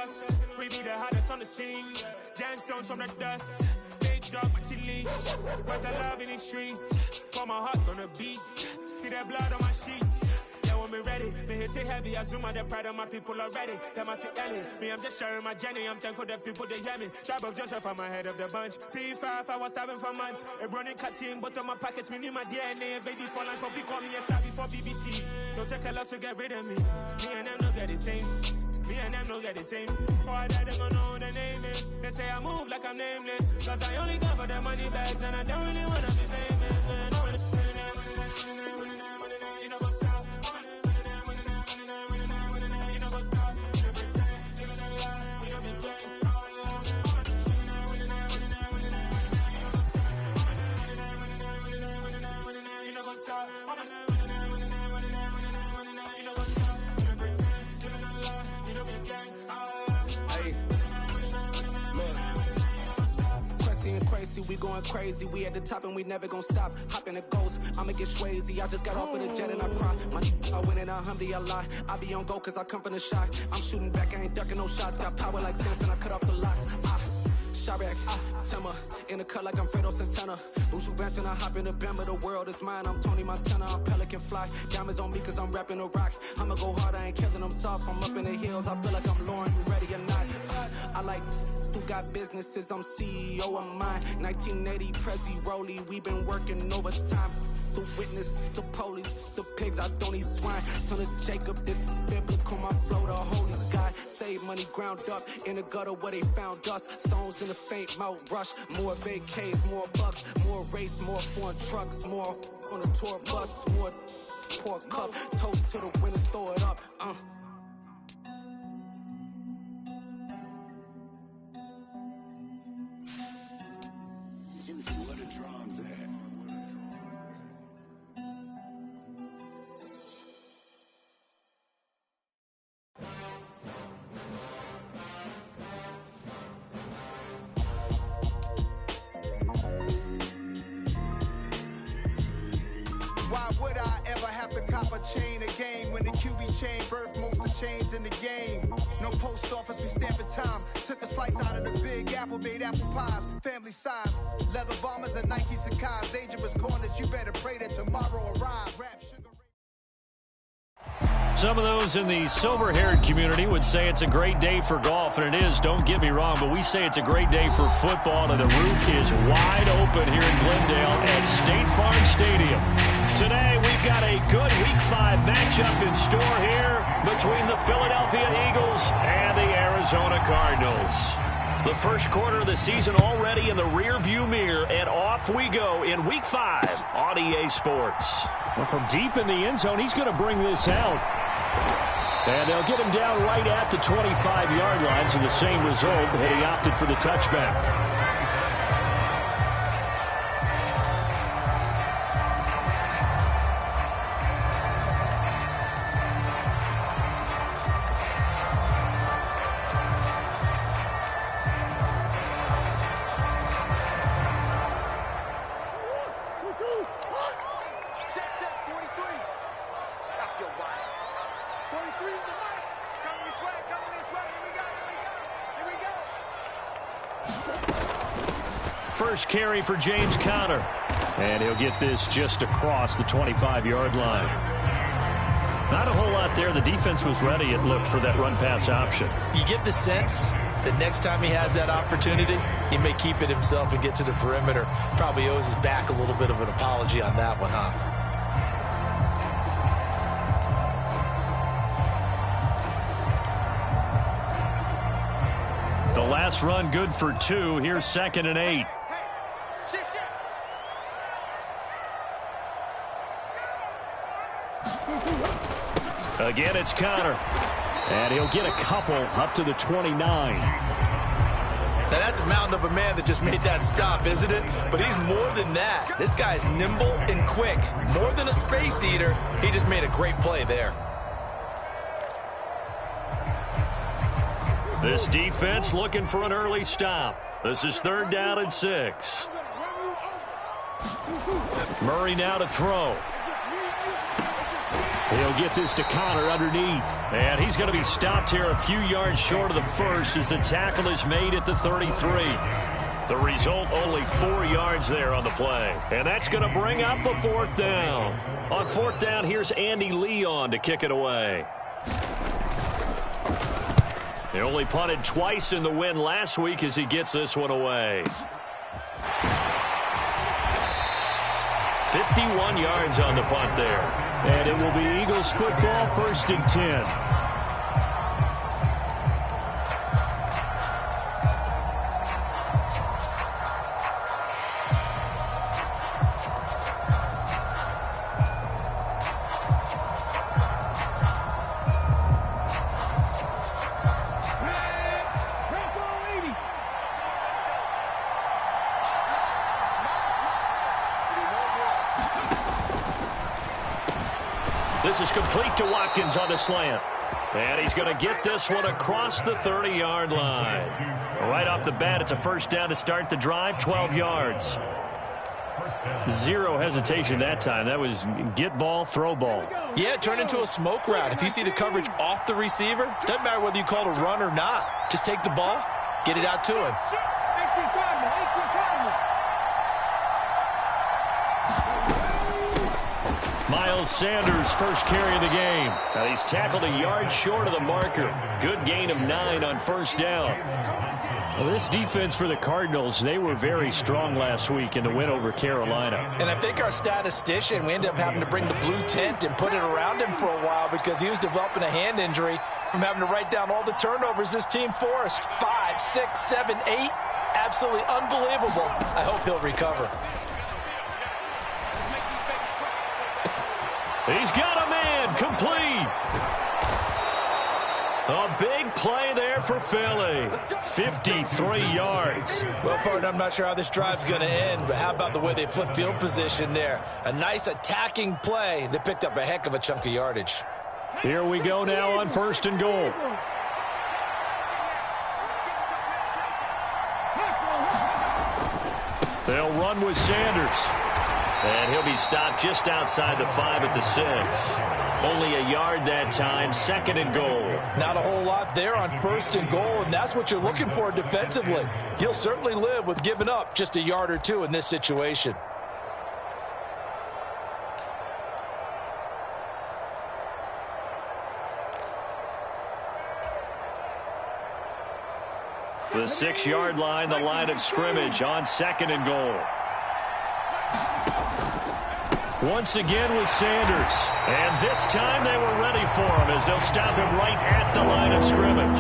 us. We be the hottest on the scene. Gemstones from the dust. Big dog, but she leash. Where's the love in the streets? Pour my heart on the beat. See that blood on my sheets. Yeah, when we ready, me hit it heavy. I zoom out the pride of my people already. Them I see Ellie. Me, I'm just sharing my journey. I'm thankful that people, they hear me. Tribe of Joseph, I'm ahead of the bunch. P5, I was starving for months. A running cutscene, but on my pockets, me need my DNA. Baby for lunch, but we call me a star before BBC. Don't take a lot to get rid of me. Me and them don't get the same. Me and them don't get the same. Oh, I died, they don't know who the name is. They say I move like I'm nameless. Cause I only got for the money bags. And I don't really wanna be famous, man. You know, go stop. You know, go stop. You know, pretend. Living a lie. You know, be gay. You know, go stop. Crazy, we going crazy. We at the top and we never gonna stop. Hop in the ghost, I'ma get swayzy. I just got off of the jet and I cry. My I win in a Humvee, I lie. I be on go cause I come from the shot. I'm shooting back, I ain't ducking no shots. Got power like Samson, I cut off the locks. Shot back, Timber, in the cut like I'm Fredo Santana. Buju Banton, I hop in the Bama, the world is mine. I'm Tony Montana, I'm Pelican Fly. Diamonds on me cause I'm rapping a rock. I'ma go hard, I ain't killing them soft. I'm up in the hills, I feel like I'm Lauren, you ready or not? I like who got businesses, I'm CEO of mine. 1980, Prezi Rolly, we been working overtime. The witness, the police, the pigs, I don't eat swine. Son of Jacob, this biblical, my flow, the holy God. Save money ground up in the gutter where they found us. Stones in the faint mouth rush. More vacays, more bucks, more race, more foreign trucks, more on a tour bus, more pour cup. Toast to the winners, throw it up. Where the drums at? Why would I ever have to cop a chain again when the QB chain birthed most of chains in the game? No post office, we stamping time. Took a slice out of the big apple, made apple pies, family size. Leather bombers and Nike Sacai's. Dangerous corners, you better pray that tomorrow arrive. Rap sugar. Some of those in the silver-haired community would say it's a great day for golf, and it is, don't get me wrong, but we say it's a great day for football, and the roof is wide open here in Glendale at State Farm Stadium. Today, we've got a good Week 5 matchup in store here between the Philadelphia Eagles and the Arizona Cardinals. The first quarter of the season already in the rearview mirror, and off we go in Week 5 on EA Sports. Well, from deep in the end zone, he's going to bring this out. And they'll get him down right at the 25-yard line, so the same result, but he opted for the touchback. First carry for James Conner. And he'll get this just across the 25-yard line. Not a whole lot there. The defense was ready, it looked, for that run-pass option. You get the sense that next time he has that opportunity, he may keep it himself and get to the perimeter. Probably owes his back a little bit of an apology on that one, huh? The last run good for 2. Here's 2nd and 8. Again, it's Conner. And he'll get a couple up to the 29. Now, that's a mountain of a man that just made that stop, isn't it? But he's more than that. This guy's nimble and quick. More than a space eater, he just made a great play there. This defense looking for an early stop. This is 3rd down and 6. Murray now to throw. He'll get this to Connor underneath. And he's going to be stopped here a few yards short of the first as the tackle is made at the 33. The result, only 4 yards there on the play. And that's going to bring up a 4th down. On 4th down, here's Andy Leon to kick it away. He only punted twice in the win last week as he gets this one away. 51 yards on the punt there. And it will be Eagles football, 1st and 10. This is complete to Watkins on the slant. And he's going to get this one across the 30-yard line. Right off the bat, it's a 1st down to start the drive, 12 yards. Zero hesitation that time. That was get ball, throw ball. Yeah, it turned into a smoke route. If you see the coverage off the receiver, doesn't matter whether you call it a run or not. Just take the ball, get it out to him. Miles Sanders, first carry of the game. Now he's tackled a yard short of the marker. Good gain of 9 on 1st down. Well, this defense for the Cardinals, they were very strong last week in the win over Carolina. And I think our statistician, we ended up having to bring the blue tent and put it around him for a while because he was developing a hand injury from having to write down all the turnovers this team forced. 5, 6, 7, 8. Absolutely unbelievable. I hope he'll recover. He's got a man, complete. A big play there for Philly. 53 yards. Well, partner, I'm not sure how this drive's going to end, but how about the way they flip field position there? A nice attacking play that picked up a heck of a chunk of yardage. Here we go now on 1st and goal. They'll run with Sanders. And he'll be stopped just outside the 5 at the 6. Only a yard that time, 2nd and goal. Not a whole lot there on 1st and goal, and that's what you're looking for defensively. You'll certainly live with giving up just a yard or 2 in this situation. The 6-yard line, the line of scrimmage on 2nd and goal. Once again with Sanders. And this time they were ready for him as they'll stop him right at the line of scrimmage.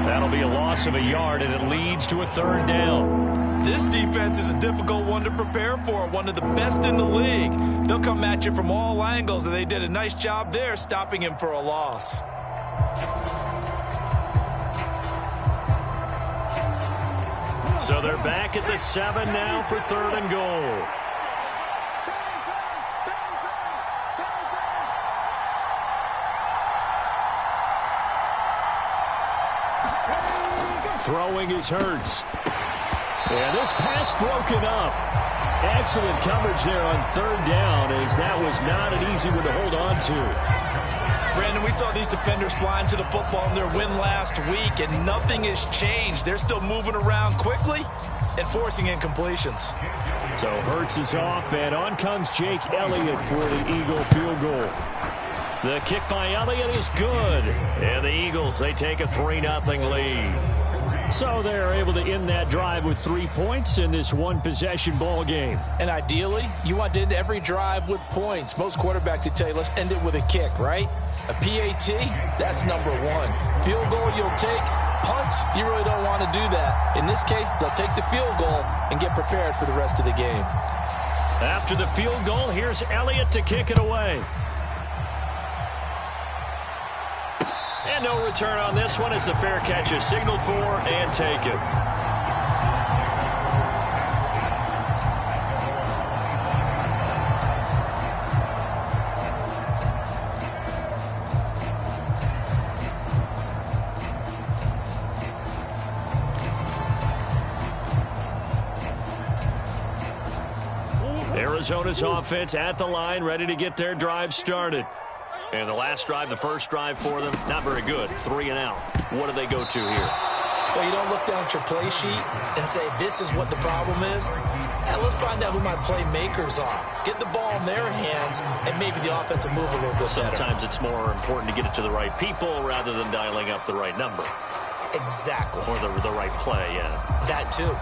That'll be a loss of a yard, and it leads to a 3rd down. This defense is a difficult one to prepare for, one of the best in the league. They'll come at you from all angles, and they did a nice job there stopping him for a loss. So they're back at the 7 now for 3rd and goal. Throwing is Hurts. And this pass broken up. Excellent coverage there on 3rd down, as that was not an easy one to hold on to. Brandon, we saw these defenders flying to the football in their win last week, and nothing has changed. They're still moving around quickly and forcing incompletions. So Hurts is off, and on comes Jake Elliott for the Eagle field goal. The kick by Elliott is good. And the Eagles, they take a 3-0 lead. So they're able to end that drive with 3 points in this one-possession ball game. And ideally, you want to end every drive with points. Most quarterbacks would tell you, let's end it with a kick, right? A PAT, that's number 1. Field goal you'll take. Punts, you really don't want to do that. In this case, they'll take the field goal and get prepared for the rest of the game. After the field goal, here's Elliott to kick it away. And no return on this one as the fair catch is signaled for and taken. Arizona's offense at the line, ready to get their drive started. And the last drive, the first drive for them, not very good. 3 and out. What do they go to here? Well, you don't look down at your play sheet and say, this is what the problem is. Let's find out who my playmakers are. Get the ball in their hands, and maybe the offense will move a little bit better. Sometimes it's more important to get it to the right people rather than dialing up the right number. Exactly. Or the right play, yeah. That too.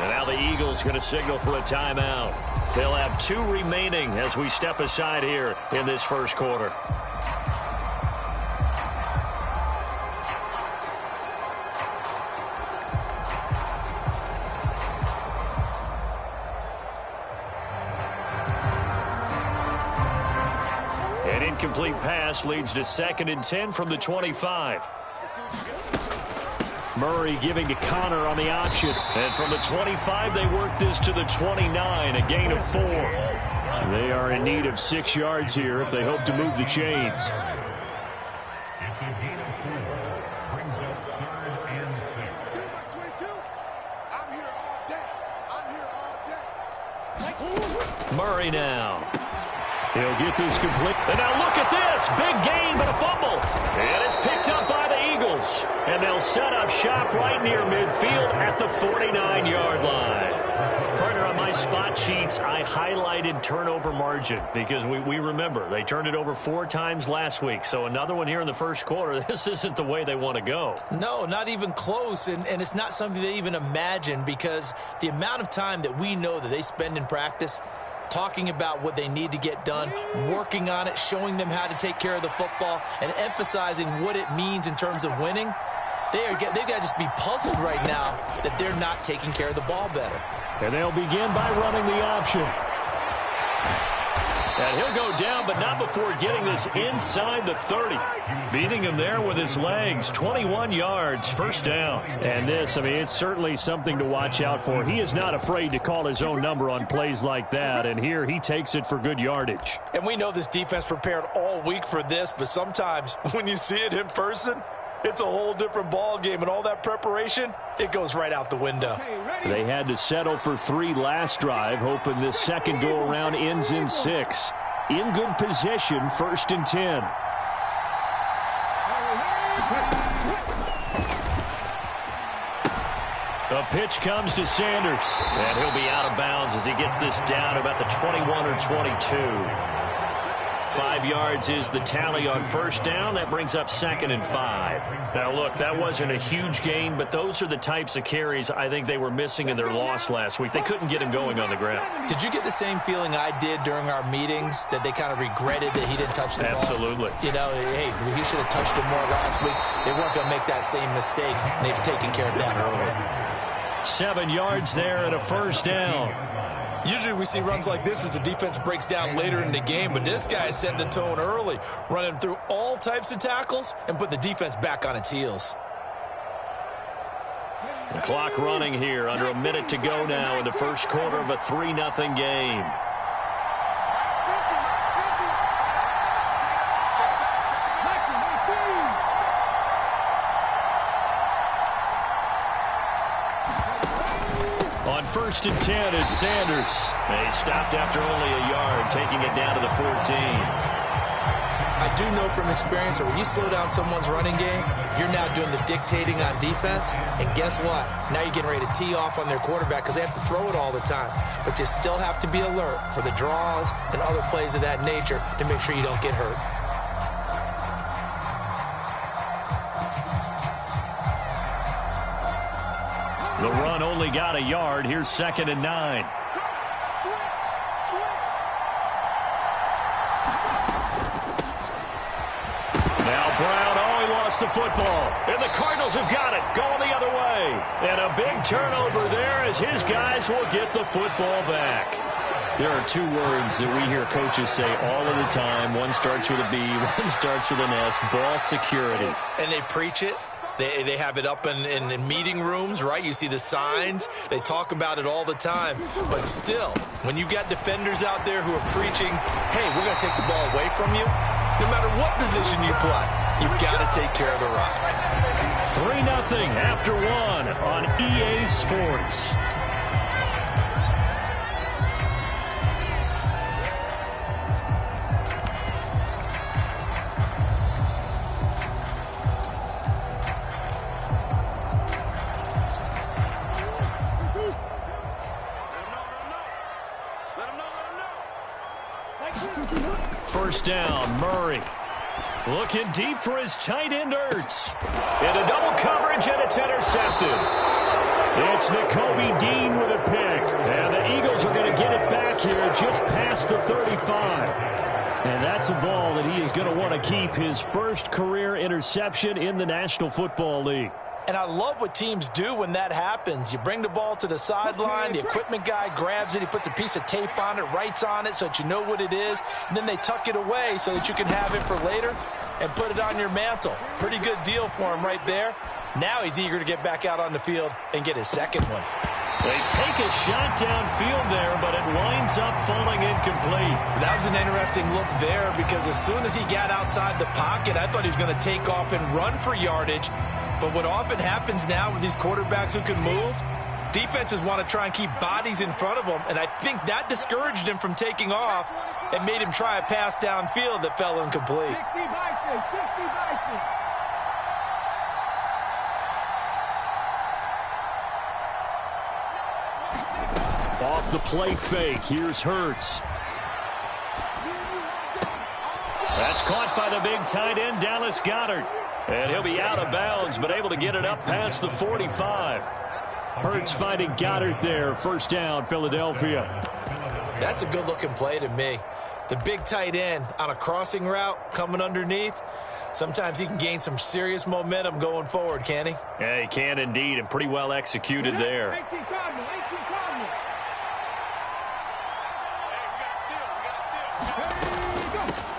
And now the Eagles going to signal for a timeout. They'll have 2 remaining as we step aside here in this first quarter. An incomplete pass leads to 2nd and 10 from the 25. Murray giving to Connor on the option. And from the 25, they work this to the 29, a gain of 4. They are in need of 6 yards here if they hope to move the chains. It's a gain of 4. Brings up 3rd and 6. I'm here all day. Murray now. He'll get this complete. And now look at this. Big gain, but a fumble. And it's picked up by the Eagles. And they'll set up shop right near midfield at the 49-yard line. Partner, on my spot sheets, I highlighted turnover margin because we remember they turned it over 4 times last week. So another one here in the first quarter. This isn't the way they want to go. No, not even close. And it's not something they even imagine because the amount of time that we know that they spend in practice talking about what they need to get done, working on it, showing them how to take care of the football, and emphasizing what it means in terms of winning. They've got to just be puzzled right now that they're not taking care of the ball better. And they'll begin by running the option. And he'll go down, but not before getting this inside the 30. Beating him there with his legs. 21 yards, first down. And this, I mean, it's certainly something to watch out for. He is not afraid to call his own number on plays like that. And here he takes it for good yardage. And we know this defense prepared all week for this, but sometimes when you see it in person, it's a whole different ball game. And all that preparation, it goes right out the window. They had to settle for 3 last drive, hoping this second go-around ends in 6. In good position, 1st and 10. The pitch comes to Sanders. And he'll be out of bounds as he gets this down about the 21 or 22. 5 yards is the tally on first down. That brings up 2nd and 5. Now, look, that wasn't a huge gain, but those are the types of carries I think they were missing in their loss last week. They couldn't get him going on the ground. Did you get the same feeling I did during our meetings, that they kind of regretted that he didn't touch the ball? Absolutely. You know, hey, he should have touched it more last week. They weren't going to make that same mistake, and they've taken care of that early. 7 yards there and a first down. Usually we see runs like this as the defense breaks down later in the game, but this guy is setting the tone early, running through all types of tackles and put the defense back on its heels. The clock running here, under a minute to go now in the first quarter of a 3-0 game. On 1st and 10, it's Sanders. They stopped after only a yard, taking it down to the 14. I do know from experience that when you slow down someone's running game, you're now doing the dictating on defense. And guess what? Now you're getting ready to tee off on their quarterback because they have to throw it all the time. But you still have to be alert for the draws and other plays of that nature to make sure you don't get hurt. The run only got a yard. Here's 2nd and 9. Now Brown, he lost the football. And the Cardinals have got it, going the other way. And a big turnover there as his guys will get the football back. There are 2 words that we hear coaches say all of the time. One starts with a B, one starts with an S, ball security. And they preach it. They have it up in meeting rooms, right? You see the signs. They talk about it all the time. But still, when you've got defenders out there who are preaching, hey, we're going to take the ball away from you, no matter what position you play, you've got to take care of the rock. 3-0 after 1 on EA Sports. first down. Murray looking deep for his tight end, Ertz. Into double coverage, and it's intercepted. It's Nakobe Dean with a pick. And the Eagles are going to get it back here just past the 35. And that's a ball that he is going to want to keep, his first career interception in the National Football League. And I love what teams do when that happens. You bring the ball to the sideline, the equipment guy grabs it, he puts a piece of tape on it, writes on it so that you know what it is, and then they tuck it away so that you can have it for later and put it on your mantle. Pretty good deal for him right there. Now he's eager to get back out on the field and get his second one. They take a shot downfield there, but it winds up falling incomplete. That was an interesting look there because as soon as he got outside the pocket, I thought he was going to take off and run for yardage. But what often happens now with these quarterbacks who can move, defenses want to try and keep bodies in front of them, and I think that discouraged him from taking off and made him try a pass downfield that fell incomplete. 60 Bison. Off the play fake, here's Hurts. That's caught by the big tight end, Dallas Goedert. And he'll be out of bounds, but able to get it up past the 45. Hurts finding Goddard there. First down, Philadelphia. That's a good-looking play to me. The big tight end on a crossing route coming underneath. Sometimes he can gain some serious momentum going forward, can he? Yeah, he can indeed, and pretty well executed there.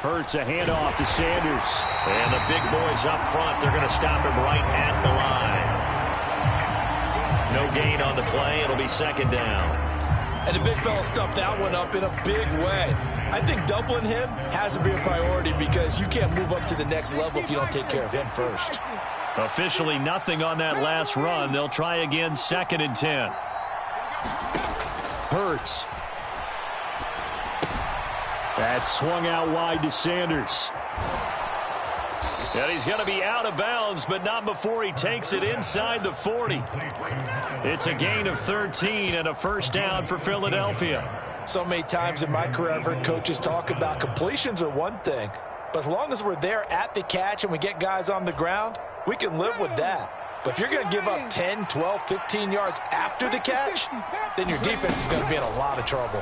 Hurts a handoff to Sanders. And the big boys up front, they're going to stop him right at the line. No gain on the play. It'll be second down. And the big fella stuffed that one up in a big way. I think doubling him has to be a priority because you can't move up to the next level if you don't take care of him first. Officially nothing on that last run. They'll try again, 2nd and 10. Hurts. That's swung out wide to Sanders. And he's going to be out of bounds, but not before he takes it inside the 40. It's a gain of 13 and a first down for Philadelphia. So many times in my career I've heard coaches talk about completions are one thing, but as long as we're there at the catch and we get guys on the ground, we can live with that. But if you're going to give up 10, 12, 15 yards after the catch, then your defense is going to be in a lot of trouble.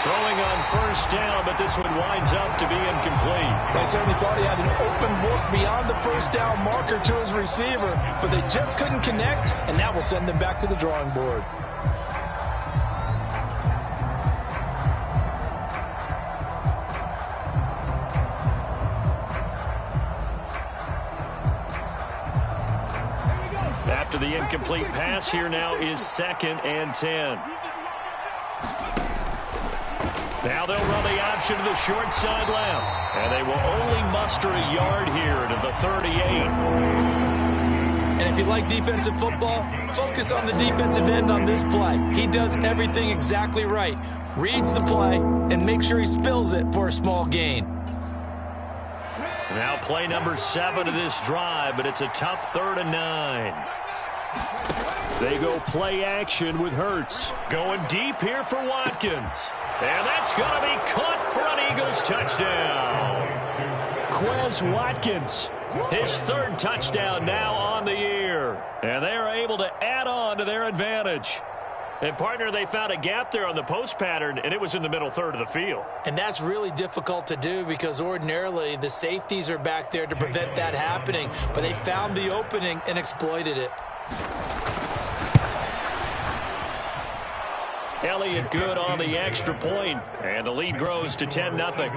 Throwing on first down, but this one winds up to be incomplete. They certainly thought he had an open look beyond the first down marker to his receiver, but they just couldn't connect, and that will send them back to the drawing board. After the incomplete pass, here now is 2nd and 10. Now they'll run the option to the short side left. And they will only muster a yard here to the 38. And if you like defensive football, focus on the defensive end on this play. He does everything exactly right. Reads the play and makes sure he spills it for a small gain. Now play number 7 of this drive, but it's a tough 3rd and 9. They go play action with Hurts. Going deep here for Watkins. And that's going to be caught for an Eagles touchdown. Quez Watkins, his 3rd touchdown now on the year. And they are able to add on to their advantage. And, partner, they found a gap there on the post pattern, and it was in the middle 3rd of the field. And that's really difficult to do because ordinarily the safeties are back there to prevent that happening. But they found the opening and exploited it. Elliott good on the extra point, and the lead grows to 10-0.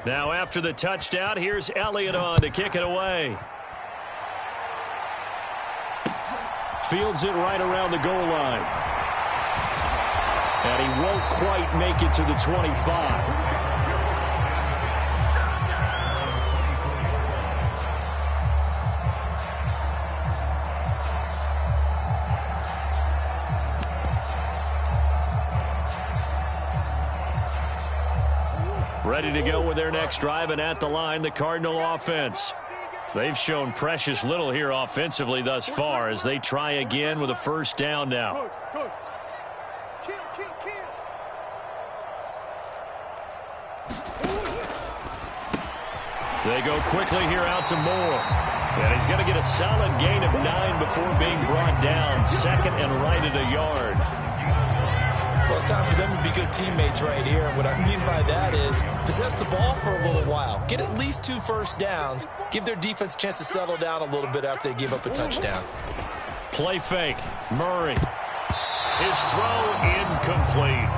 Now after the touchdown, here's Elliott on to kick it away. Fields it right around the goal line. And he won't quite make it to the 25. Ready to go with their next drive, and at the line, the Cardinal offense. They've shown precious little here offensively thus far as they try again with a first down now. Kill. They go quickly here out to Moore. And he's going to get a solid gain of 9 before being brought down. Second and right at a yard. Well, it's time for them to be good teammates right here. And what I mean by that is possess the ball for a little while. Get at least 2 first downs. Give their defense a chance to settle down a little bit after they give up a touchdown. Play fake. Murray. His throw incomplete.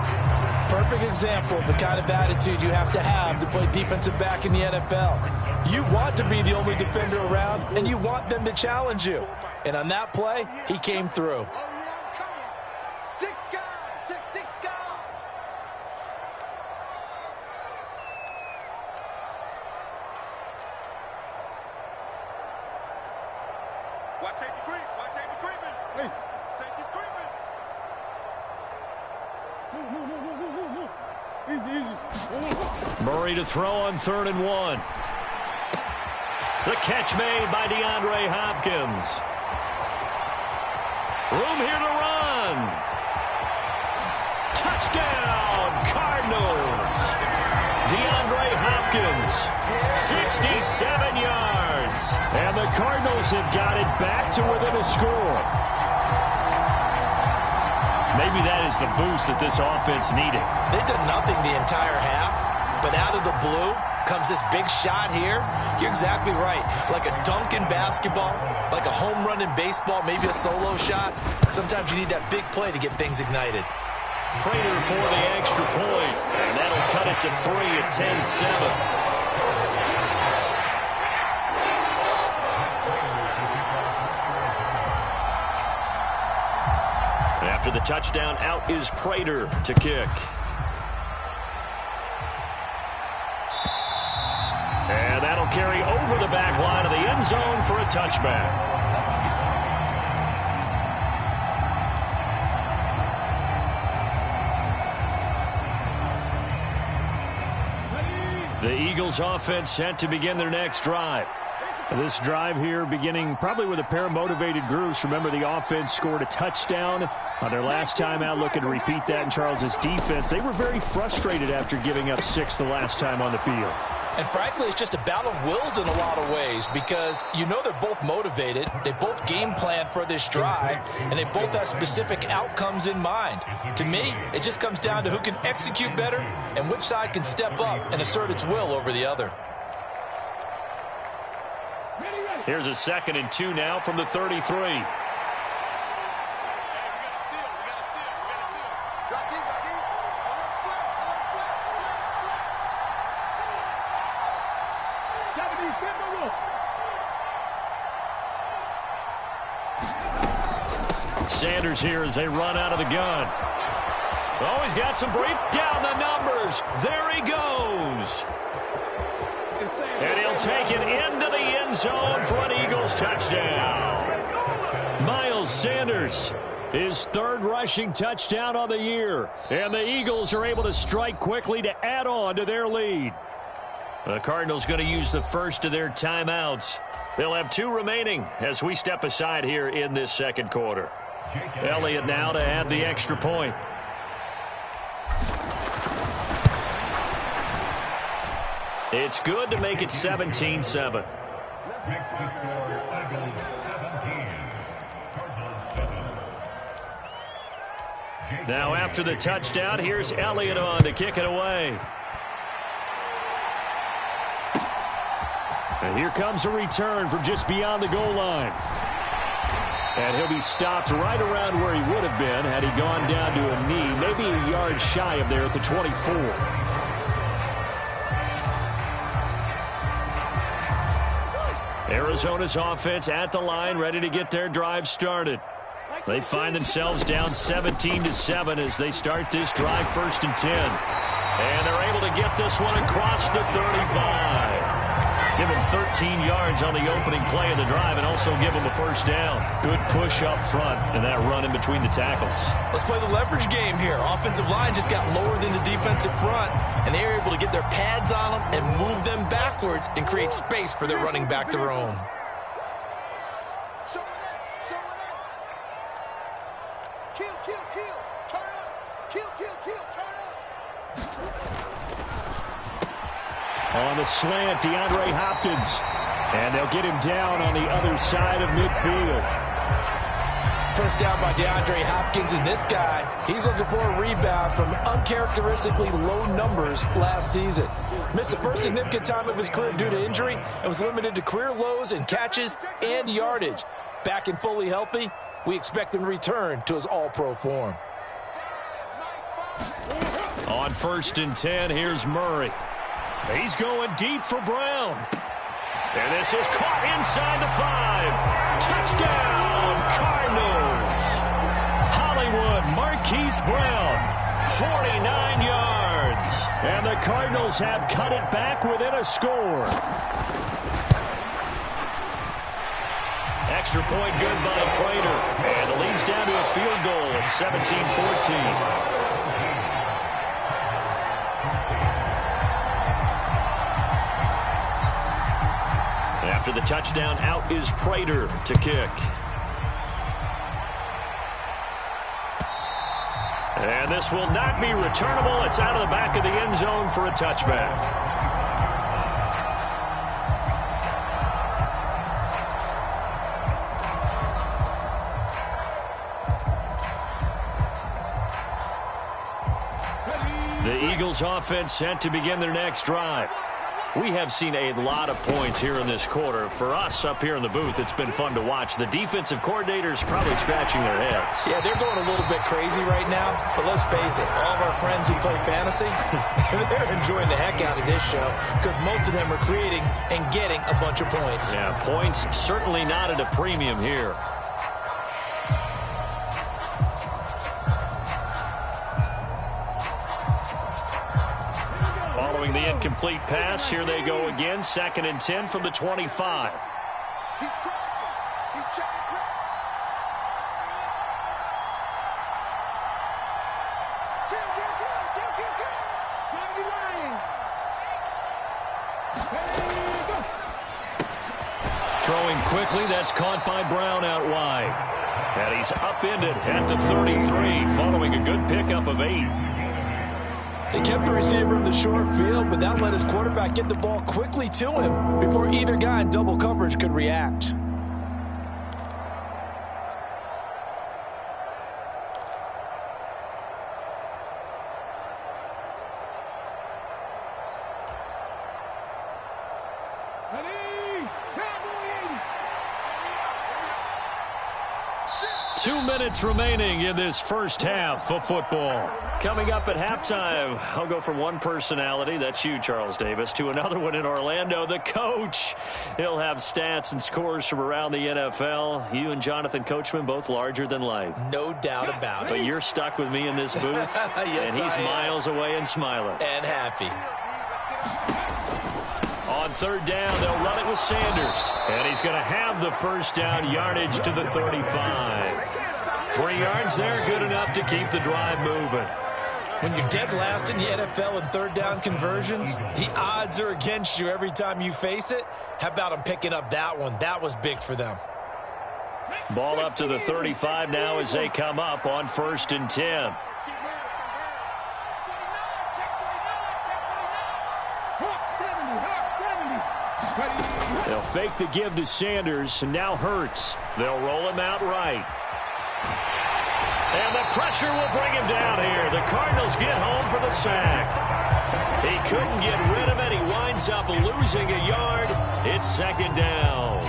Perfect example of the kind of attitude you have to play defensive back in the NFL. You want to be the only defender around, and you want them to challenge you. And on that play, he came through. Six guys. Check 6 guys. Watch safety creep. Watch safety creeping. Hey. Safety's creeping. Move. Easy. Murray to throw on 3rd and 1. The catch made by DeAndre Hopkins. Room here to run. Touchdown, Cardinals. DeAndre Hopkins, 67 yards. And the Cardinals have got it back to within a score. Maybe that is the boost that this offense needed. They did nothing the entire half, but out of the blue comes this big shot here. You're exactly right. Like a dunk in basketball, like a home run in baseball, maybe a solo shot. Sometimes you need that big play to get things ignited. Prater for the extra point, and that'll cut it to 3 at 10-7. After the touchdown, out is Prater to kick. And that'll carry over the back line of the end zone for a touchback. The Eagles offense set to begin their next drive. This drive here beginning probably with a pair of motivated groups. Remember, the offense scored a touchdown on their last time out. Looking to repeat that in Charles's defense. They were very frustrated after giving up 6 the last time on the field. And frankly, it's just a battle of wills in a lot of ways because you know they're both motivated. They both game plan for this drive, and they both have specific outcomes in mind. To me, it just comes down to who can execute better and which side can step up and assert its will over the other. Here's a 2nd and 2 now from the 33. Sanders here as they run out of the gun. Oh, he's got some break down the numbers. There he goes. And he'll take it into the end zone for an Eagles touchdown. Miles Sanders, his 3rd rushing touchdown on the year. And the Eagles are able to strike quickly to add on to their lead. The Cardinals going to use the first of their timeouts. They'll have 2 remaining as we step aside here in this 2nd quarter. Elliott now to add the extra point. It's good to make it 17-7. Now after the touchdown, here's Elliott on to kick it away. And here comes a return from just beyond the goal line. And he'll be stopped right around where he would have been had he gone down to a knee, maybe a yard shy of there at the 24. Arizona's offense at the line, ready to get their drive started. They find themselves down 17-7 as they start this drive 1st and 10. And they're able to get this one across the 35. Give them 13 yards on the opening play of the drive and also give them a first down. Good push up front and that run in between the tackles. Let's play the leverage game here. Offensive line just got lower than the defensive front, and they were able to get their pads on them and move them backwards and create space for their running back to roam. On the slant, DeAndre Hopkins. And they'll get him down on the other side of midfield. First down by DeAndre Hopkins, and this guy, he's looking for a rebound from uncharacteristically low numbers last season. Missed the first significant time of his career due to injury and was limited to career lows in catches and yardage. Back and fully healthy, we expect him to return to his all-pro form. On 1st and 10, here's Murray. He's going deep for Brown. And this is caught inside the 5. Touchdown, Cardinals. Hollywood Marquise Brown, 49 yards. And the Cardinals have cut it back within a score. Extra point good by Prater. And it leads down to a field goal at 17-14. After the touchdown, out is Prater to kick. And this will not be returnable. It's out of the back of the end zone for a touchback. The Eagles offense set to begin their next drive. We have seen a lot of points here in this quarter. For us up here in the booth, it's been fun to watch. The defensive coordinators probably scratching their heads. Yeah, they're going a little bit crazy right now. But let's face it, all of our friends who play fantasy, they're enjoying the heck out of this show because most of them are creating and getting a bunch of points. Yeah, points certainly not at a premium here. Following the incomplete pass, here they go again. 2nd and 10 from the 25. He's crossing. He's checking cross. Throwing quickly, that's caught by Brown out wide. And he's upended at the 33, following a good pickup of 8. They kept the receiver in the short field, but that let his quarterback get the ball quickly to him before either guy in double coverage could react. Ready? 2 minutes remaining in this first half of football. Coming up at halftime, I'll go from one personality, that's you, Charles Davis, to another one in Orlando, the coach. He'll have stats and scores from around the NFL. You and Jonathan Coachman, both larger than life. No doubt about it. But you're stuck with me in this booth, yes, and he's miles away and smiling. And happy. On 3rd down, they'll run it with Sanders. And he's going to have the first down, yardage to the 35. 3 yards there, good enough to keep the drive moving. When you're dead last in the NFL in 3rd down conversions, the odds are against you every time you face it. How about them picking up that one? That was big for them. Ball up to the 35 now as they come up on 1st and 10. They'll fake the give to Sanders, and now Hurts. They'll roll him out right. And the pressure will bring him down here. The Cardinals get home for the sack. He couldn't get rid of it. He winds up losing a yard. It's 2nd down.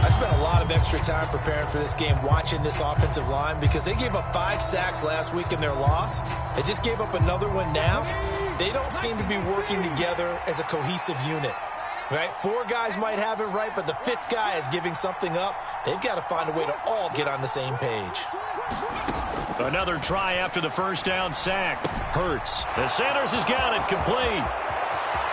I spent a lot of extra time preparing for this game, watching this offensive line, because they gave up 5 sacks last week in their loss. They just gave up another one now. They don't seem to be working together as a cohesive unit. Right? 4 guys might have it right, but the 5th guy is giving something up. They've got to find a way to all get on the same page. Another try after the first down sack. Hurts. And Sanders has got it complete.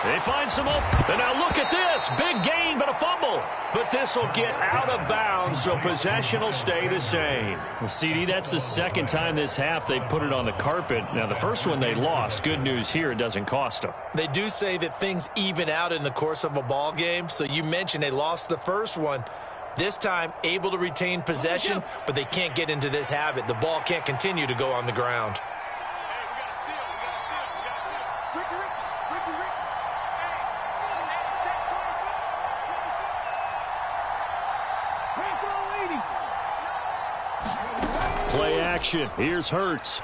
They find some open. And now look at this. Pitts, big gain, but a fumble. But this will get out of bounds, so possession will stay the same. Well, CD, that's the second time this half they've put it on the carpet. Now, the first one they lost. Good news here, it doesn't cost them. They do say that things even out in the course of a ball game. So you mentioned they lost the first one. This time, able to retain possession, but they can't get into this habit. The ball can't continue to go on the ground. Play action. Here's Hurts.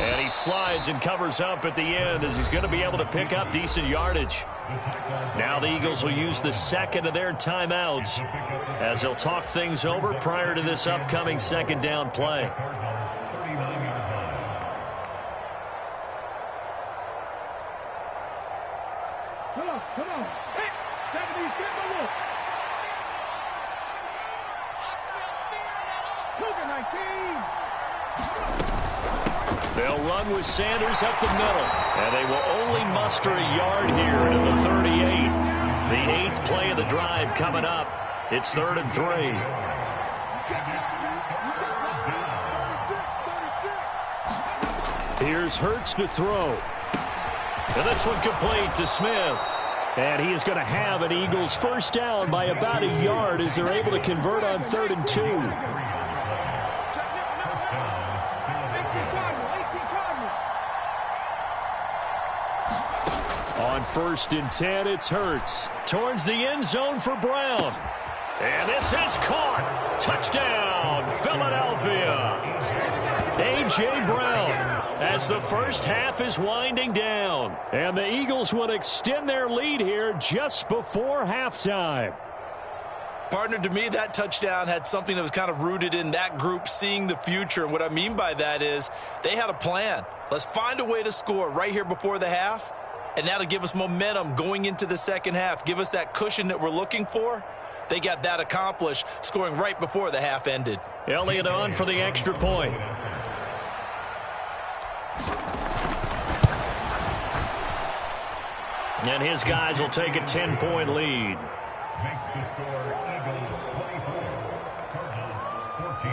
And he slides and covers up at the end as he's going to be able to pick up decent yardage. Now the Eagles will use the second of their timeouts as they'll talk things over prior to this upcoming second down play. Come on. Hey, 70, get the wolf. Cougar 19. They'll run with Sanders up the middle, and they will only muster a yard here into the 38. The 8th play of the drive coming up. It's 3rd and 3. Here's Hurts to throw. And this one complete to Smith. And he is going to have an Eagles first down by about a yard as they're able to convert on 3rd and 2. On 1st and 10, it's Hurts. Towards the end zone for Brown. And this is caught. Touchdown, Philadelphia. A.J. Brown as the first half is winding down. And the Eagles will extend their lead here just before halftime. Partner, to me, that touchdown had something that was kind of rooted in that group seeing the future. And what I mean by that is they had a plan. Let's find a way to score right here before the half. And that'll give us momentum going into the second half. Give us that cushion that we're looking for. They got that accomplished, scoring right before the half ended. Elliott on for the extra point. And his guys will take a 10-point lead. Makes the score Eagles 24, Cardinals 14.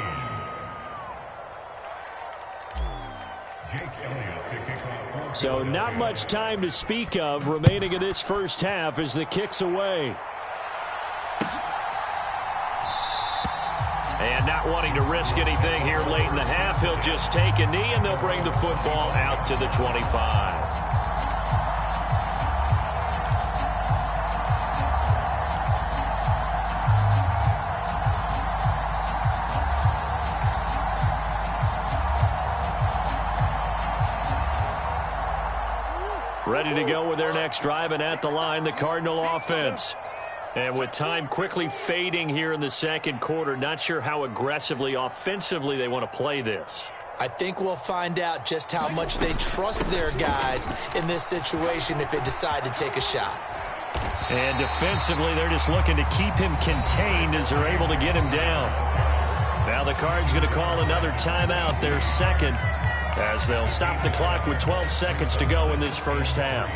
Jake Elliott to kick off. So not much time to speak of remaining in this first half as the kick's away. And not wanting to risk anything here late in the half, he'll just take a knee and they'll bring the football out to the 25. Ready to go with their next drive, and at the line, the Cardinal offense. And with time quickly fading here in the second quarter, not sure how aggressively, offensively they want to play this. I think we'll find out just how much they trust their guys in this situation if they decide to take a shot. And defensively, they're just looking to keep him contained as they're able to get him down. Now the Cards going to call another timeout, their second, as they'll stop the clock with 12 seconds to go in this first half.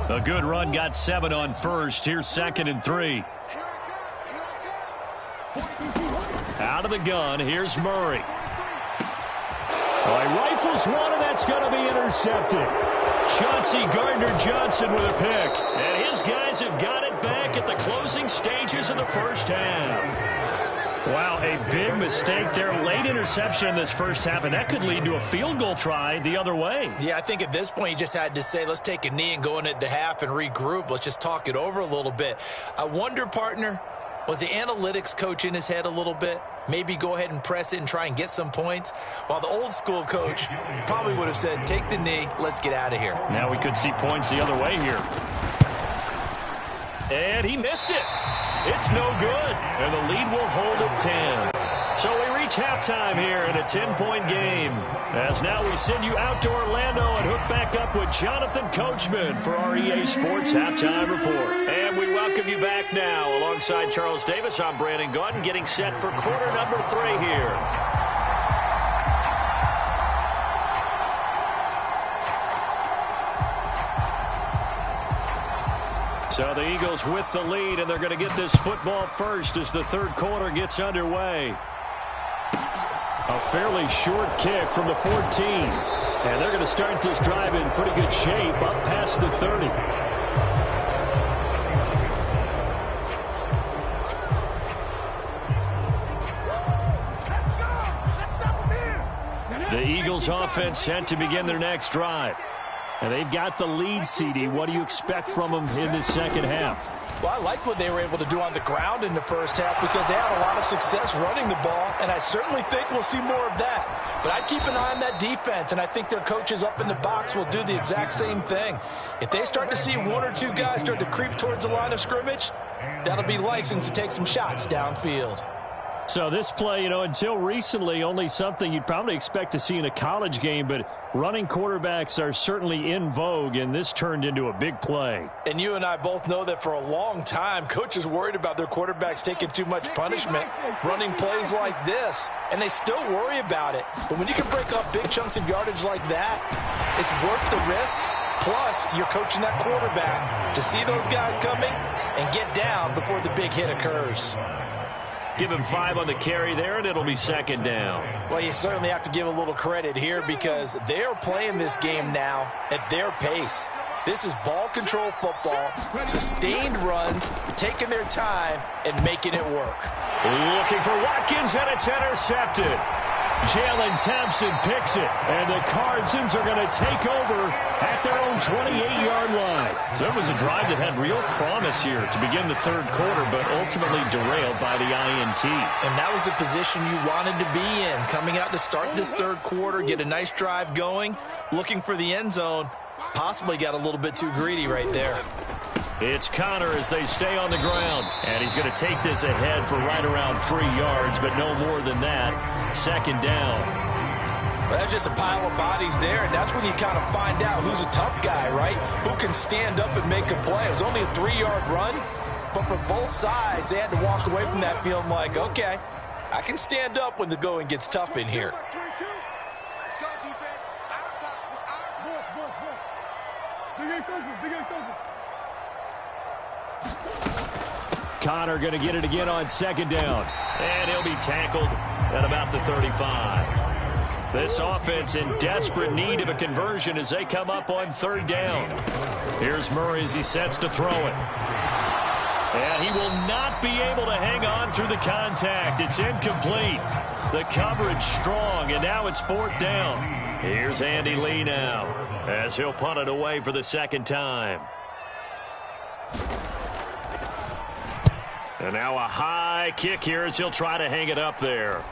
A good run got 7 on first. Here's 2nd and 3. Out of the gun, here's Murray. Well, he rifles one, and that's going to be intercepted. Chauncey Gardner-Johnson with a pick. And his guys have got it back at the closing stages of the first half. Wow, a big mistake there. Late interception in this first half, and that could lead to a field goal try the other way. Yeah, I think at this point you just had to say, let's take a knee and go into the half and regroup. Let's just talk it over a little bit. I wonder, partner, was the analytics coach in his head a little bit? Maybe go ahead and press it and try and get some points? While the old school coach probably would have said, take the knee, let's get out of here. Now we could see points the other way here. And he missed it. It's no good, and the lead will hold at 10. So we reach halftime here in a 10-point game. As now we send you out to Orlando and hook back up with Jonathan Coachman for our EA Sports Halftime Report. And we welcome you back now. Alongside Charles Davis, I'm Brandon Gaudin, getting set for quarter number 3 here. So the Eagles with the lead, and they're going to get this football first as the third quarter gets underway. A fairly short kick from the 14. And they're going to start this drive in pretty good shape up past the 30. The Eagles offense set to begin their next drive. And they've got the lead, CD. What do you expect from them in this second half? Well, I like what they were able to do on the ground in the first half because they had a lot of success running the ball, and I certainly think we'll see more of that. But I'd keep an eye on that defense, and I think their coaches up in the box will do the exact same thing. If they start to see one or two guys start to creep towards the line of scrimmage, that'll be licensed to take some shots downfield. So this play, until recently, only something you'd probably expect to see in a college game, but running quarterbacks are certainly in vogue, and this turned into a big play. And you and I both know that for a long time, coaches worried about their quarterbacks taking too much punishment, running plays like this, and they still worry about it. But when you can break up big chunks of yardage like that, it's worth the risk. Plus, you're coaching that quarterback to see those guys coming and get down before the big hit occurs. Give him 5 on the carry there, and it'll be second down. Well, you certainly have to give a little credit here because they are playing this game now at their pace. This is ball control football, sustained runs, taking their time, and making it work. Looking for Watkins, and it's intercepted. Jalen Thompson picks it, and the Cardsons are going to take over at their own 28-yard line. So it was a drive that had real promise here to begin the third quarter, but ultimately derailed by the INT. And that was the position you wanted to be in, coming out to start this third quarter, get a nice drive going, looking for the end zone. Possibly got a little bit too greedy right there. It's Connor as they stay on the ground. And he's going to take this ahead for right around 3 yards, but no more than that. Second down. Well, that's just a pile of bodies there, and that's when you kind of find out who's a tough guy, right? Who can stand up and make a play. It was only a 3-yard run, but for both sides, they had to walk away from that feeling like, okay, I can stand up when the going gets tough in here. Let's go, defense. Our time. It's our time. Big Ace open. Big Ace open. Connor going to get it again on second down. And he'll be tackled at about the 35. This offense in desperate need of a conversion as they come up on third down. Here's Murray as he sets to throw it. And he will not be able to hang on through the contact. It's incomplete. The coverage strong, and now it's fourth down. Here's Andy Lee now as he'll punt it away for the second time. And now a high kick here as he'll try to hang it up there.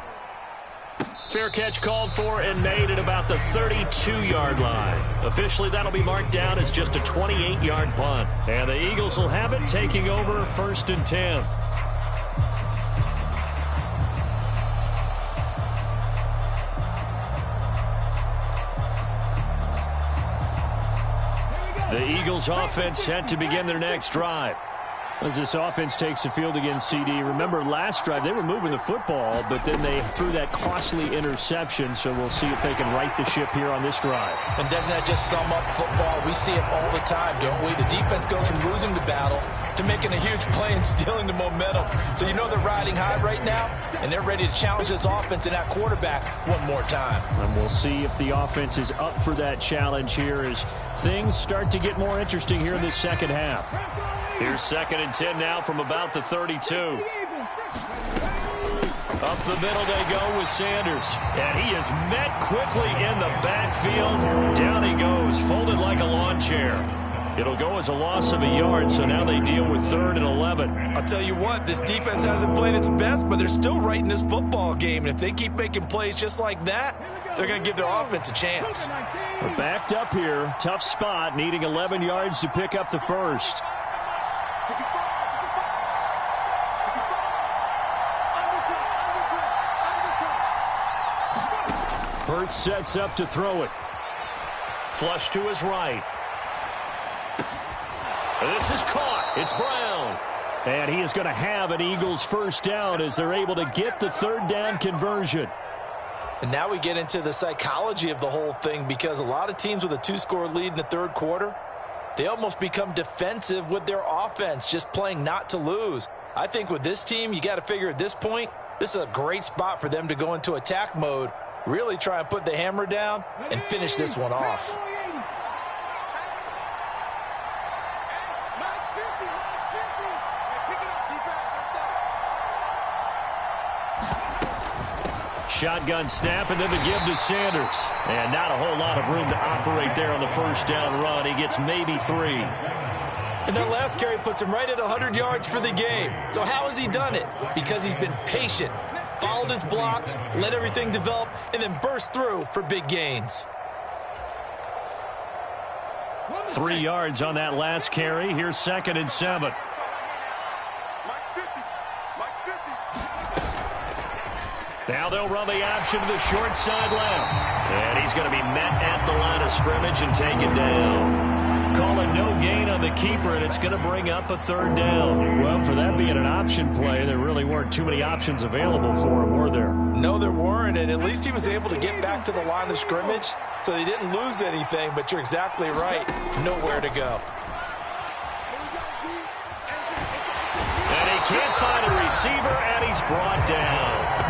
Fair catch called for and made at about the 32-yard line. Officially, that'll be marked down as just a 28-yard punt. And the Eagles will have it, taking over first and 10. The Eagles offense set to begin their next drive. As this offense takes the field against CD, remember last drive they were moving the football, but then they threw that costly interception, so we'll see if they can right the ship here on this drive. And doesn't that just sum up football? We see it all the time, don't we? The defense goes from losing the battle to making a huge play and stealing the momentum. So you know they're riding high right now, and they're ready to challenge this offense and that quarterback one more time. And we'll see if the offense is up for that challenge here as things start to get more interesting here in the second half. Here's second and 10 now from about the 32. Up the middle they go with Sanders. And he is met quickly in the backfield. Down he goes, folded like a lawn chair. It'll go as a loss of a yard, so now they deal with 3rd and 11. I'll tell you what, this defense hasn't played its best, but they're still right in this football game. And if they keep making plays just like that, they're going to give their offense a chance. We're backed up here. Tough spot, needing 11 yards to pick up the first. Hurts sets up to throw it. Flush to his right. This is caught. It's Brown. And he is going to have an Eagles first down as they're able to get the third down conversion. And now we get into the psychology of the whole thing because a lot of teams with a 2-score lead in the third quarter, they almost become defensive with their offense, just playing not to lose. I think with this team, you got to figure at this point, this is a great spot for them to go into attack mode, really try and put the hammer down and finish this one off. Shotgun snap, and then the give to Sanders. And not a whole lot of room to operate there on the first down run. He gets maybe 3. And that last carry puts him right at 100 yards for the game. So how has he done it? Because he's been patient, followed his blocks, let everything develop, and then burst through for big gains. 3 yards on that last carry. Here's 2nd and 7. Now they'll run the option to the short side left. And he's going to be met at the line of scrimmage and taken down. Call it no gain on the keeper, and it's going to bring up a 3rd down. Well, for that being an option play, there really weren't too many options available for him, were there? No, there weren't, and at least he was able to get back to the line of scrimmage, so he didn't lose anything, but you're exactly right. Nowhere to go. And he can't find a receiver, and he's brought down.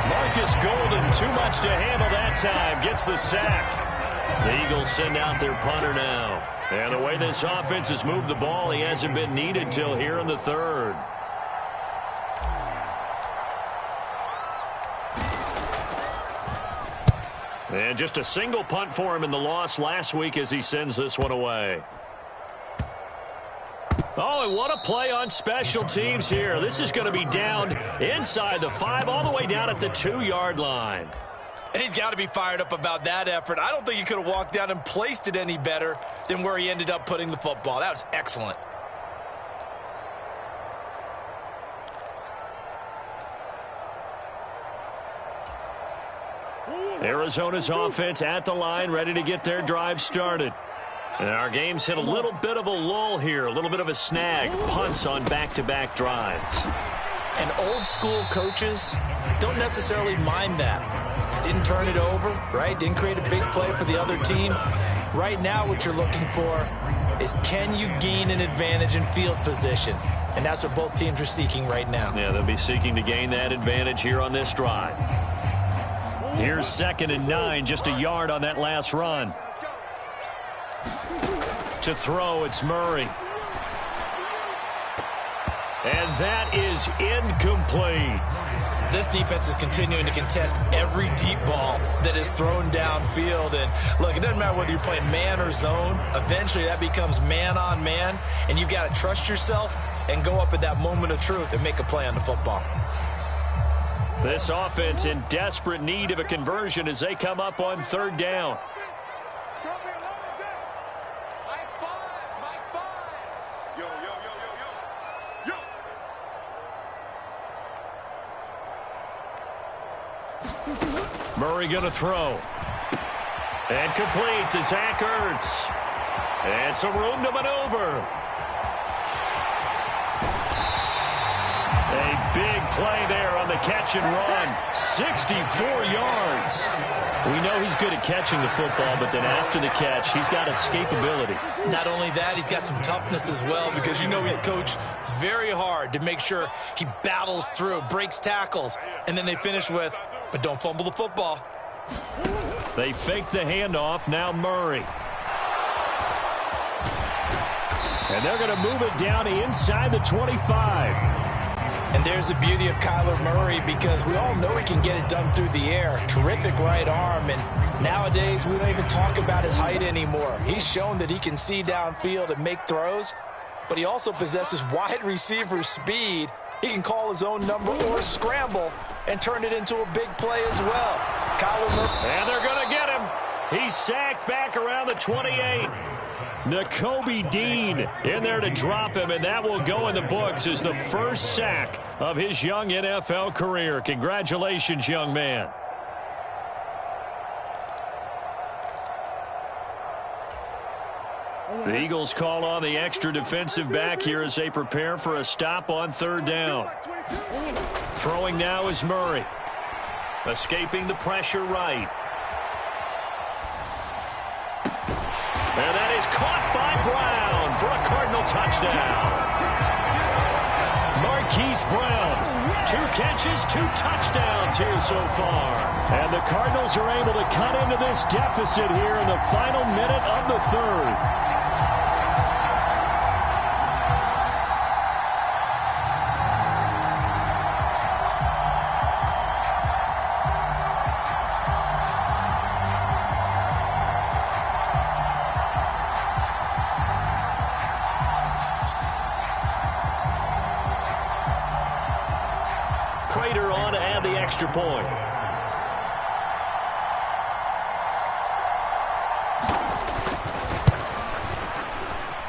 Marcus Golden, too much to handle that time, gets the sack. The Eagles send out their punter now. And the way this offense has moved the ball, he hasn't been needed till here in the 3rd. And just a single punt for him in the loss last week as he sends this one away. Oh, and what a play on special teams here. This is going to be down inside the 5, all the way down at the 2-yard line. And he's got to be fired up about that effort. I don't think he could have walked down and placed it any better than where he ended up putting the football. That was excellent. Arizona's offense at the line, ready to get their drive started. And our game's hit a little bit of a lull here, a little bit of a snag. Punts on back-to-back drives. And old-school coaches don't necessarily mind that. Didn't turn it over, right? Didn't create a big play for the other team. Right now what you're looking for is, can you gain an advantage in field position? And that's what both teams are seeking right now. Yeah, they'll be seeking to gain that advantage here on this drive. Here's 2nd and 9, just a yard on that last run. To throw, it's Murray. And that is incomplete. This defense is continuing to contest every deep ball that is thrown downfield. And look, it doesn't matter whether you're playing man or zone. Eventually that becomes man on man. And you've got to trust yourself and go up at that moment of truth and make a play on the football. This offense in desperate need of a conversion as they come up on 3rd down. Murray going to throw. And complete to Zach Ertz. And some room to maneuver. A big play there on the catch and run. 64 yards. We know he's good at catching the football, but then after the catch, he's got escapability. Not only that, he's got some toughness as well, because you know he's coached very hard to make sure he battles through, breaks tackles, and then they finish with, but don't fumble the football. They fake the handoff. Now Murray. And they're going to move it down inside the 25. And there's the beauty of Kyler Murray, because we all know he can get it done through the air. Terrific right arm, and nowadays we don't even talk about his height anymore. He's shown that he can see downfield and make throws, but he also possesses wide receiver speed. He can call his own number or scramble and turn it into a big play as well. Kyler Murray. And they're going to get him. He's sacked back around the 28. Nakobe Dean in there to drop him, and that will go in the books as the first sack of his young NFL career. Congratulations, young man. The Eagles call on the extra defensive back here as they prepare for a stop on 3rd down. Throwing now is Murray. Escaping the pressure right. And that is caught by Brown. touchdown. Marquise Brown, 2 catches, 2 touchdowns here so far. And the Cardinals are able to cut into this deficit here in the final minute of the third. Prater on to add the extra point.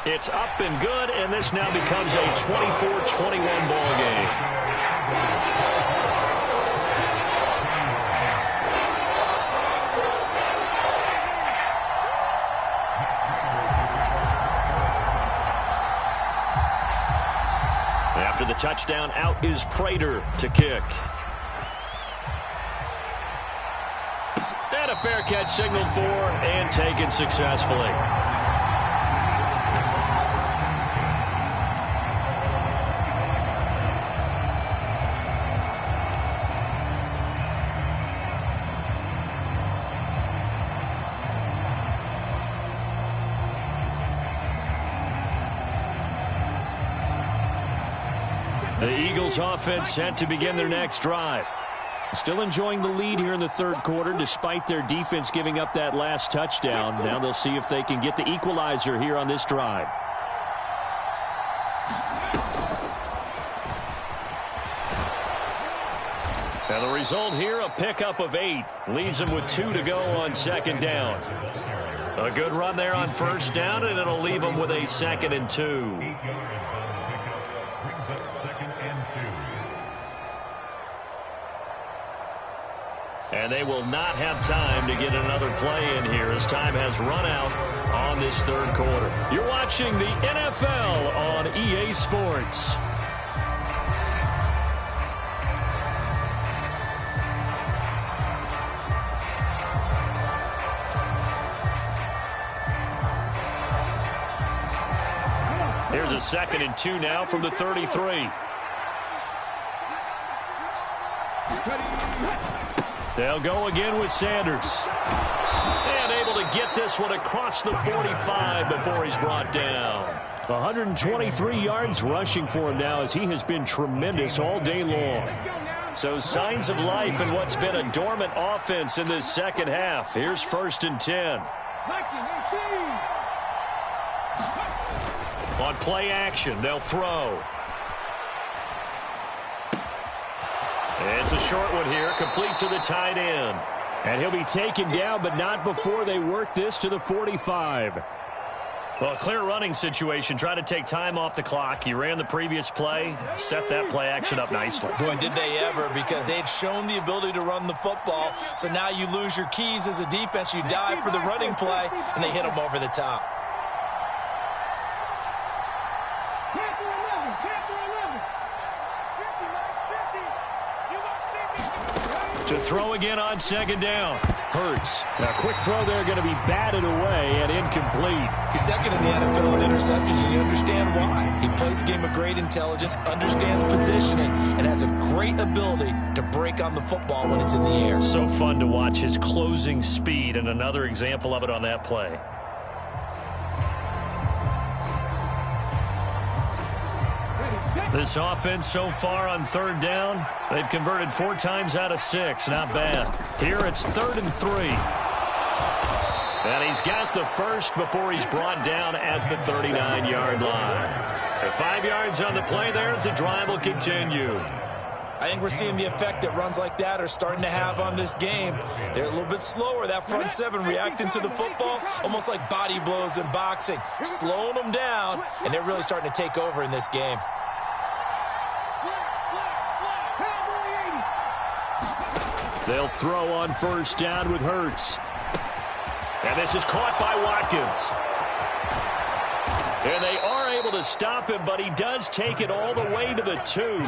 It's up and good, and this now becomes a 24-21 ball game. After the touchdown, out is Prater to kick. And a fair catch signaled for and taken successfully. The Eagles offense set to begin their next drive. Still enjoying the lead here in the third quarter despite their defense giving up that last touchdown. Now they'll see if they can get the equalizer here on this drive. And the result here, a pickup of 8. Leaves them with 2 to go on second down. A good run there on first down, and it'll leave them with a 2nd and 2. And they will not have time to get another play in here as time has run out on this third quarter. You're watching the NFL on EA Sports. Here's a 2nd and 2 now from the 33. They'll go again with Sanders. And able to get this one across the 45 before he's brought down. 123 yards rushing for him now as he has been tremendous all day long. So signs of life in what's been a dormant offense in this second half. Here's 1st and 10. On play action, they'll throw. It's a short one here, complete to the tight end. And he'll be taken down, but not before they work this to the 45. Well, a clear running situation. Try to take time off the clock. He ran the previous play, set that play action up nicely. Boy, did they ever, because they had shown the ability to run the football. So now you lose your keys as a defense. You dive for the running play, and they hit him over the top. To throw again on second down. Hurts. Now, quick throw there going to be batted away and incomplete. He's second in the NFL in interceptions, and you understand why. He plays a game of great intelligence, understands positioning, and has a great ability to break on the football when it's in the air. So fun to watch his closing speed, and another example of it on that play. This offense so far on third down, they've converted 4 times out of 6. Not bad. Here it's 3rd and 3. And he's got the first before he's brought down at the 39-yard line. The 5 yards on the play there as the drive will continue. I think we're seeing the effect that runs like that are starting to have on this game. They're a little bit slower, that front 7, reacting to the football, almost like body blows in boxing, slowing them down, and they're really starting to take over in this game. They'll throw on first down with Hurts. And this is caught by Watkins. And they are able to stop him, but he does take it all the way to the 2.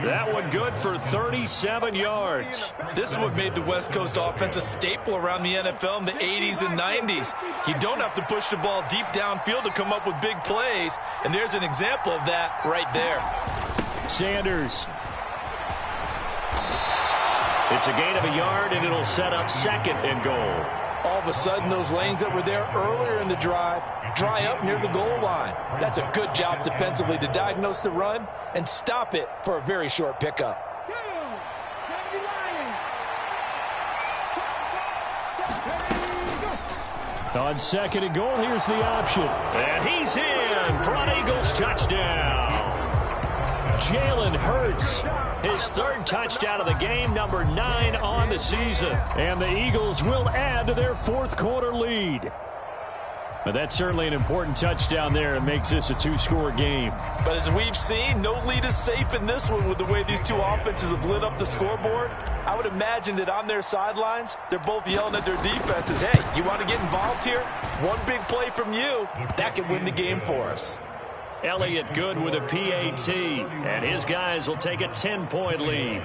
That one good for 37 yards. This is what made the West Coast offense a staple around the NFL in the 80s and 90s. You don't have to push the ball deep downfield to come up with big plays, and there's an example of that right there. Sanders. It's a gain of a yard, and it'll set up 2nd and goal. All of a sudden, those lanes that were there earlier in the drive dry up near the goal line. That's a good job defensively to diagnose the run and stop it for a very short pickup. On 2nd and goal, here's the option. And he's in for an Eagles touchdown. Jalen Hurts, his 3rd touchdown of the game, number 9 on the season. And the Eagles will add to their 4th quarter lead. But that's certainly an important touchdown there. It makes this a 2-score game. But as we've seen, no lead is safe in this one with the way these two offenses have lit up the scoreboard. I would imagine that on their sidelines, they're both yelling at their defenses, hey, you want to get involved here? One big play from you, that could win the game for us. Elliott good with a PAT, and his guys will take a 10-point lead.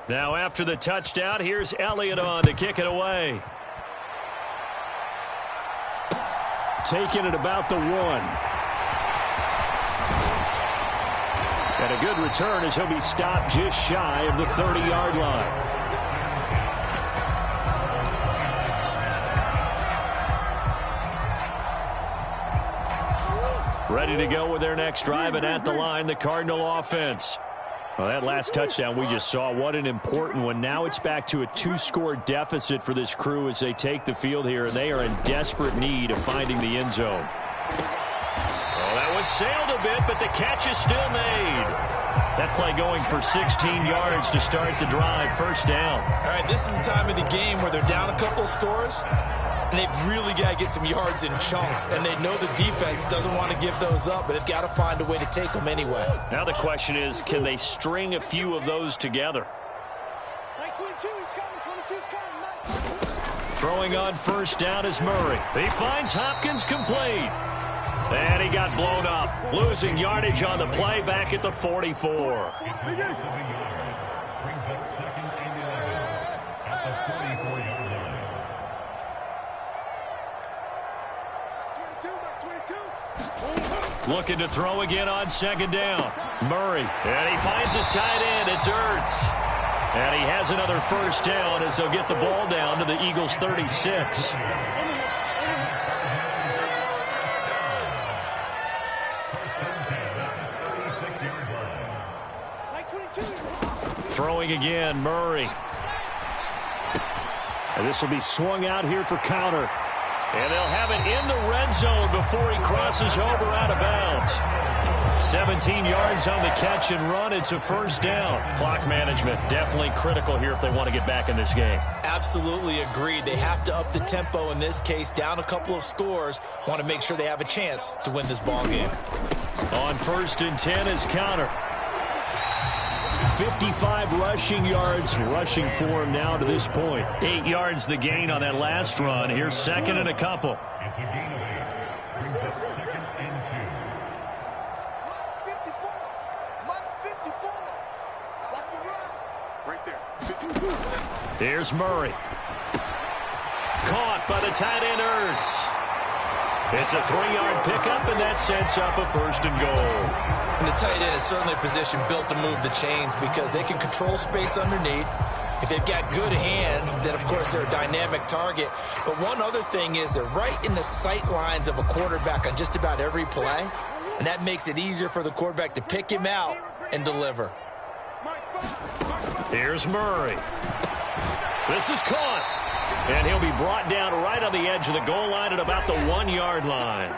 Now after the touchdown, here's Elliott on to kick it away. Taking it about the 1. And a good return as he'll be stopped just shy of the 30-yard line. Ready to go with their next drive, and at the line, the Cardinal offense. Well, that last touchdown we just saw, what an important one. Now it's back to a 2-score deficit for this crew as they take the field here, and they are in desperate need of finding the end zone. Well, that one sailed a bit, but the catch is still made. That play going for 16 yards to start the drive, 1st down. All right, this is the time of the game where they're down a couple of scores, and they've really got to get some yards in chunks, and they know the defense doesn't want to give those up, but they've got to find a way to take them anyway. Now the question is, can they string a few of those together? 22 is coming, 22 is coming. Throwing on 1st down is Murray. He finds Hopkins complete. And he got blown up, losing yardage on the play back at the 44. Brings up 2nd and 11 at the 44-yard line. Looking to throw again on 2nd down. Murray, and he finds his tight end. It's Ertz. And he has another 1st down as they'll get the ball down to the Eagles' 36. Throwing again, Murray. And this will be swung out here for counter. And they'll have it in the red zone before he crosses over out of bounds. 17 yards on the catch and run. It's a 1st down. Clock management definitely critical here if they want to get back in this game. Absolutely agreed. They have to up the tempo in this case, down a couple of scores. Want to make sure they have a chance to win this ball game. On 1st and 10 is counter. 55 rushing yards rushing for him now to this point. 8 yards the gain on that last run. Here's 2nd and a couple. It's a gain of 8. Brings up 2nd and 2. Here's Murray. Caught by the tight end Ertz. It's a 3-yard pickup, and that sets up a 1st and goal. And the tight end is certainly a position built to move the chains because they can control space underneath. If they've got good hands, then, of course, they're a dynamic target. But one other thing is they're right in the sight lines of a quarterback on just about every play, and that makes it easier for the quarterback to pick him out and deliver. Here's Murray. This is caught. And he'll be brought down right on the edge of the goal line at about the 1-yard line.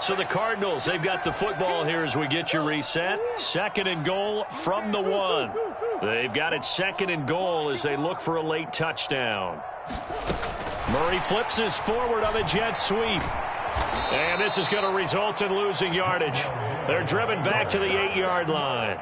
So the Cardinals, they've got the football here as we get you reset. 2nd and goal from the 1. They've got it 2nd and goal as they look for a late touchdown. Murray flips his forward on the jet sweep. And this is going to result in losing yardage. They're driven back to the 8-yard line.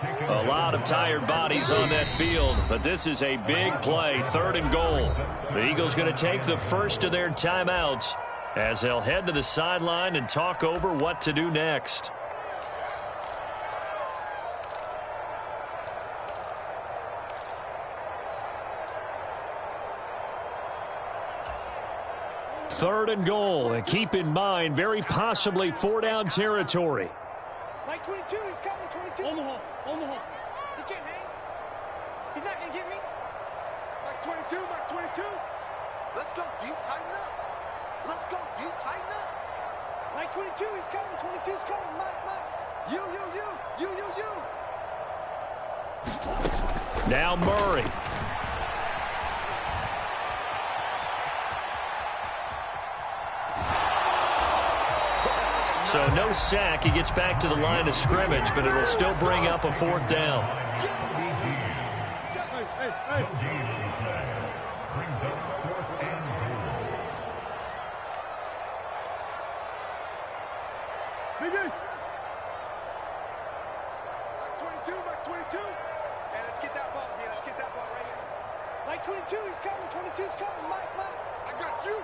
A lot of tired bodies on that field, but this is a big play, 3rd and goal. The Eagles going to take the first of their timeouts as they'll head to the sideline and talk over what to do next. Third and goal, and keep in mind, very possibly 4-down territory. Like 22, he's coming, 22. On the hole. He can't hang. He's not going to get me. Max 22, Max 22. Let's go deep, tighten up. Let's go deep, tighten up. Like 22, he's coming, 22's coming. Mike. You. Now Murray. So no sack. He gets back to the line of scrimmage, but it'll still bring up a 4th down. Max 22. Hey, let's get that ball here. Let's get that ball right here. Like 22, he's coming, 22's coming. Mike. I got you.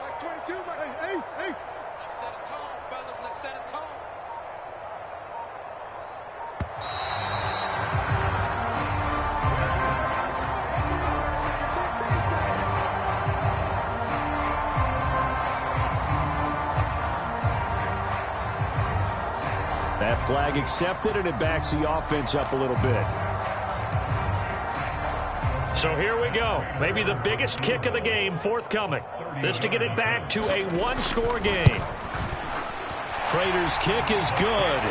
Max 22, Mike. Hey, Ace. Let's set a tone, fellas. Let's set a tone. That flag accepted, and it backs the offense up a little bit. So here we go. Maybe the biggest kick of the game forthcoming. This to get it back to a 1-score game. Prater's kick is good.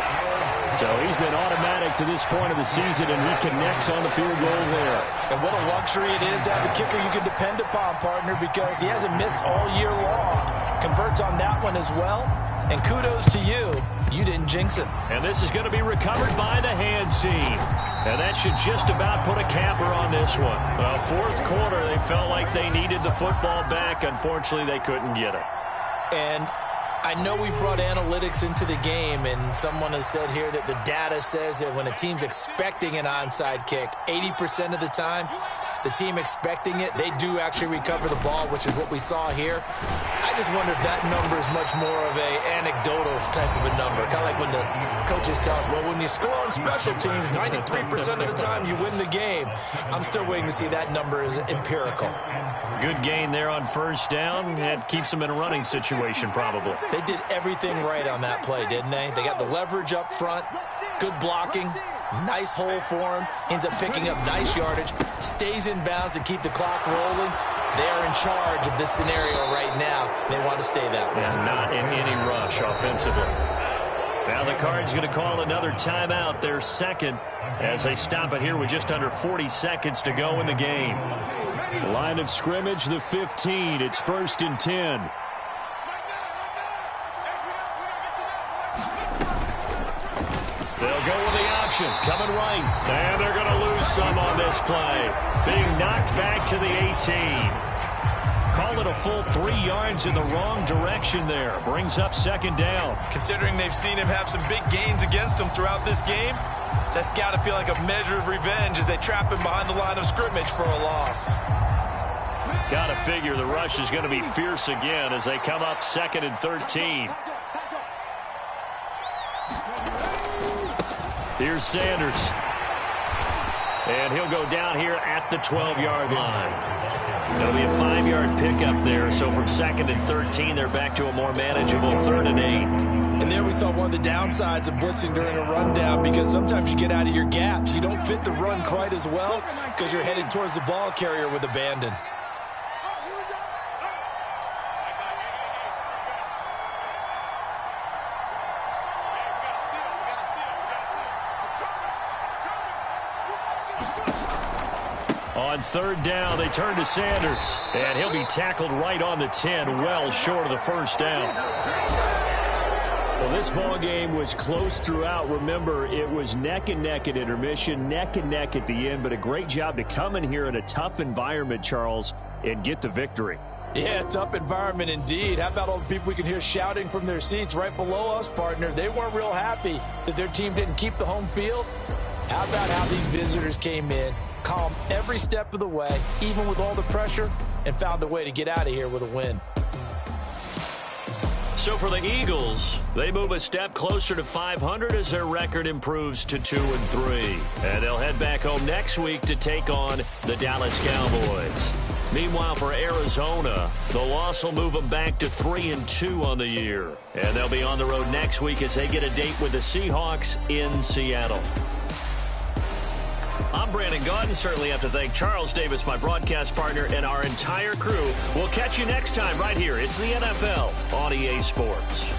So he's been automatic to this point of the season, and he connects on the field goal there. And what a luxury it is to have a kicker you can depend upon, partner, because he hasn't missed all year long. Converts on that one as well. And kudos to you. You didn't jinx it. And this is going to be recovered by the hands team. And that should just about put a capper on this one. Well, 4th quarter, they felt like they needed the football back. Unfortunately, they couldn't get it. And I know we brought analytics into the game, and someone has said here that the data says that when a team's expecting an onside kick, 80% of the time, the team expecting it, they do actually recover the ball, which is what we saw here. I just wonder if that number is much more of a anecdotal type of a number. Kind of like when the coaches tell us, well, when you score on special teams, 93% of the time you win the game. I'm still waiting to see that number is empirical. Good gain there on 1st down. It keeps them in a running situation, probably. They did everything right on that play, didn't they? They got the leverage up front, good blocking, nice hole for him, ends up picking up nice yardage, stays in bounds to keep the clock rolling. They are in charge of this scenario right now. They want to stay that way. And not in any rush offensively. Now the Cards going to call another timeout, their 2nd, as they stop it here with just under 40 seconds to go in the game. Line of scrimmage, the 15. It's 1st and 10. They'll go with the option, coming right. And they're going to lose some on this play. Being knocked back to the 18. Call it a full 3 yards in the wrong direction there. Brings up 2nd down. Considering they've seen him have some big gains against him throughout this game, that's got to feel like a measure of revenge as they trap him behind the line of scrimmage for a loss. Got to figure the rush is going to be fierce again as they come up 2nd and 13. Here's Sanders. And he'll go down here at the 12-yard line. It'll be a 5-yard pickup there. So from 2nd and 13, they're back to a more manageable 3rd and 8. And there we saw one of the downsides of blitzing during a rundown, because sometimes you get out of your gaps. You don't fit the run quite as well because you're headed towards the ball carrier with abandon. On 3rd down, they turn to Sanders. And he'll be tackled right on the 10, well short of the 1st down. Well, this ball game was close throughout. Remember, it was neck and neck at intermission, neck and neck at the end, but a great job to come in here in a tough environment, Charles, and get the victory. Yeah, tough environment indeed. How about all the people we can hear shouting from their seats right below us, partner? They weren't real happy that their team didn't keep the home field. How about how these visitors came in, calm every step of the way, even with all the pressure, and found a way to get out of here with a win. So for the Eagles, they move a step closer to 500 as their record improves to 2-3. And they'll head back home next week to take on the Dallas Cowboys. Meanwhile, for Arizona, the loss will move them back to 3-2 on the year. And they'll be on the road next week as they get a date with the Seahawks in Seattle. I'm Brandon Gaudin. Certainly have to thank Charles Davis, my broadcast partner, and our entire crew. We'll catch you next time right here. It's the NFL on EA Sports.